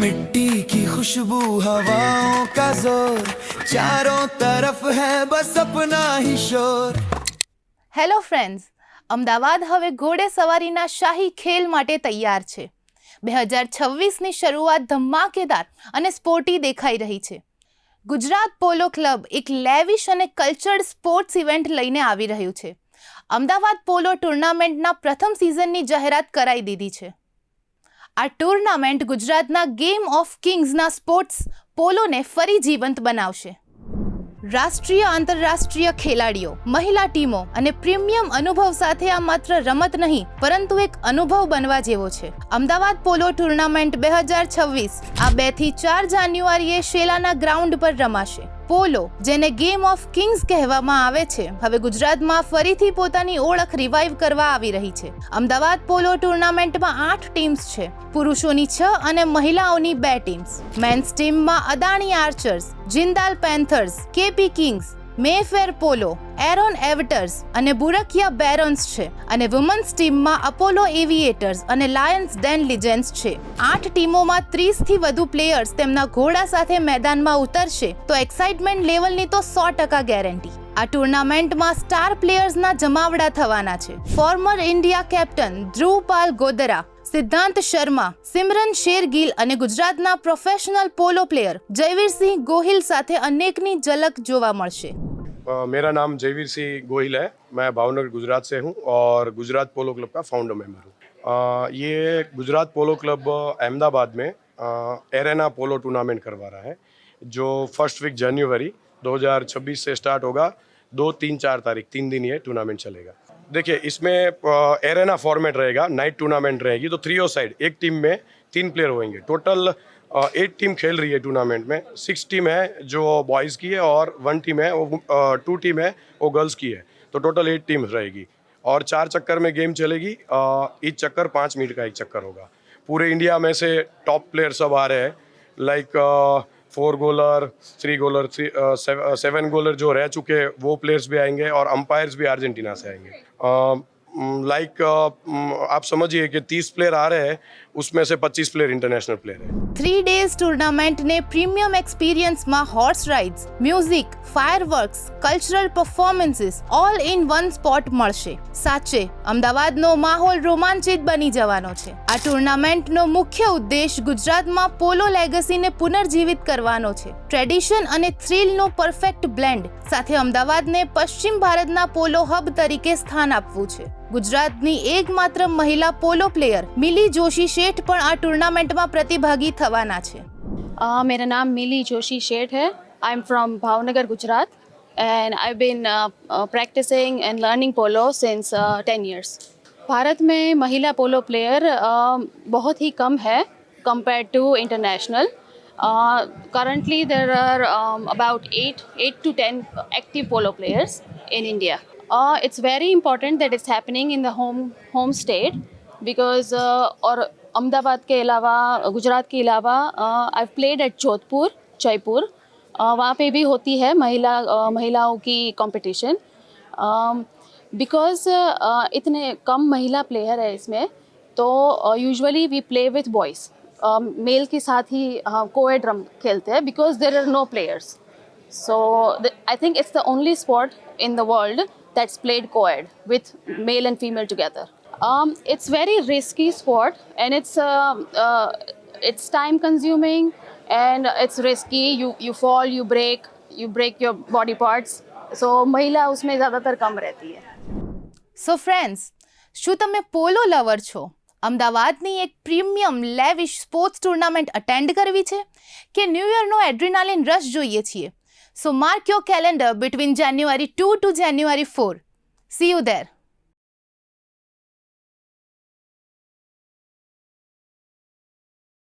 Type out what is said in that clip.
मिट्टी की खुशबू हवाओं का जोर चारों तरफ है बस अपना ही शोर। હેલો ફ્રેન્ડ્સ, અમદાવાદ હવે ઘોડેસવારીના શાહી ખેલ માટે તૈયાર છે। 2026ની શરૂઆત ધમાકેદાર અને સ્પોર્ટી દેખાઈ રહી છે। ગુજરાત પોલો ક્લબ એક લેવિશ અને કલ્ચર્ડ સ્પોર્ટ્સ ઇવેન્ટ લઈને આવી રહ્યું છે। અમદાવાદ પોલો ટુર્નામેન્ટના પ્રથમ સિઝનની જાહેરાત કરાઈ દીધી છે। આ ટુર્નામેન્ટ ગુજરાતના ગેમ ઓફ કિંગ્સના સ્પોર્ટ્સ પોલોને ફરી જીવંત બનાવશે। રાષ્ટ્રીય આંતરરાષ્ટ્રીય ખેલાડીઓ, મહિલા ટીમો અને પ્રીમિયમ અનુભવ સાથે આ માત્ર રમત નહીં પરંતુ એક અનુભવ બનવા જેવો છે। અમદાવાદ પોલો ટુર્નામેન્ટ 2026 આ 2 થી 4 જાન્યુઆરીએ શેલાના ગ્રાઉન્ડ પર રમાશે। પોલો, જેને ગેમ ઓફ કિંગ્સ કહેવામાં આવે છે, હવે ગુજરાતમાં ફરીથી પોતાની ઓળખ રિવાઇવ કરવા આવી રહી છે। અમદાવાદ પોલો ટુર્નામેન્ટમાં 8 ટીમ્સ છે, પુરુષોની 6 અને મહિલાઓની 2 ટીમ્સ। મેન્સ ટીમમાં Adani archers, Jindal panthers, KP kings, Mayfair polo, Aaron aviators અને બુરકિયા બેરોન્સ છે અને વુમન્સ ટીમમાં અપોલો એવિએટર્સ અને લાયન્સ ડેન લિજેન્ડ્સ છે। 8 ટીમોમાં 30 થી વધુ પ્લેયર્સ તેમના ઘોડા સાથે મેદાનમાં ઉતરશે તો એક્સાઇટમેન્ટ લેવલની તો 100% ગેરંટી। આ ટુર્નામેન્ટમાં સ્ટાર પ્લેયર્સના જમાવડા થવાના છે। ફોર્મર ઇન્ડિયા કેપ્ટન ધ્રુવપાલ ગોદરા, સિદ્ધાંત શર્મા, સિમરન શેરગીલ અને ગુજરાતના પ્રોફેશનલ પોલો પ્લેયર જયવીરસિંહ ગોહિલ સાથે અનેકની ઝલક જોવા મળશે। मेरा नाम जयवीर सिंह गोहिल है। मैं भावनगर गुजरात से हूँ और गुजरात पोलो क्लब का फाउंडर मेंबर हूँ। ये गुजरात पोलो क्लब अहमदाबाद में एरेना पोलो टूर्नामेंट करवा रहा है जो फर्स्ट वीक जनवरी 2026 से स्टार्ट होगा। 2, 3, 4 तारीख 3 दिन ये टूर्नामेंट चलेगा। देखिए, इसमें एरेना फॉर्मेट रहेगा, नाइट टूर्नामेंट रहेगी तो 3 साइड एक टीम में 3 प्लेयर होंगे। टोटल 8 टीम खेल रही है टूर्नामेंट में। 6 टीम है जो बॉयज़ की है और 1 टीम है वो 2 टीम है वो गर्ल्स की है, तो टोटल 8 टीम रहेगी और 4 चक्कर में गेम चलेगी। ईच चक्कर 5 मिनट का एक चक्कर होगा। पूरे इंडिया में से टॉप प्लेयर सब आ रहे हैं, लाइक 4 गोलर, 3 गोलर, 7 गोलर जो रह चुके वो प्लेयर्स भी आएंगे और अंपायर्स भी अर्जेंटीना से आएंगे। आप समझिए कि 30 प्लेयर आ रहे हैं, उसमें से 25 प्लेयर इंटरनेशनल प्लेयर है। 3 डेज ટુર્નામેન્ટને પ્રીમિયમ એક્સપિરિયન્સમાં horse rides, music, fireworks, cultural performances all in one spot મળશે। સાચે અમદાવાદનો માહોલ રોમાંચિત બની જવાનો છે। આ ટુર્નામેન્ટનો મુખ્ય ઉદ્દેશ ગુજરાતમાં પોલો લેગસીને પુનર્જીવિત કરવાનો છે। ટ્રેડિશન અને થ્રિલનો પરફેક્ટ બ્લેન્ડ સાથે અમદાવાદને પશ્ચિમ ભારતના પોલો હબ તરીકે સ્થાન આપવું છે। ગુજરાતની એકમાત્ર મહિલા પોલો પ્લેયર મિલી જોશી શેઠ પણ આ ટુર્નામેન્ટમાં प्रतिभागी થવાના છે। मेरा नाम मिली जोशी शेठ है। I am from Bhavnagar Gujarat and I been practising and learning polo since 10 years। Bharat में महिला पोलो प्लेयर बहुत ही कम है compare to international. currently there are about 8 to 10 active polo players in India। It's very important that it's happening in the home state because और अहमदाबाद के अलावा गुजरात के अलावा I played at Jodhpur, Jaipur, वहाँ पे भी होती है महिलाओं की कंपटीशन। बिकॉज इतने कम महिला प्लेयर है इसमें तो usually we play with boys. Male के साथ ही कोएड खेलते हैं because there are no players. So I think it's the only sport in the world that's played co-ed with male and female together। It's very risky sport and it's time consuming and it's risky। You fall, you break your body parts। so महिला उसमें ज़्यादातर कम रहती है। So friends, શું તમે પોલો lover છો? અમદાવાદની એક premium lavish sports tournament attend કરવી છે કે ન્યૂ યરનો એડ્રીનાલિન રશ જોઈએ છીએ? So mark your calendar between January 2 to January 4. See you there.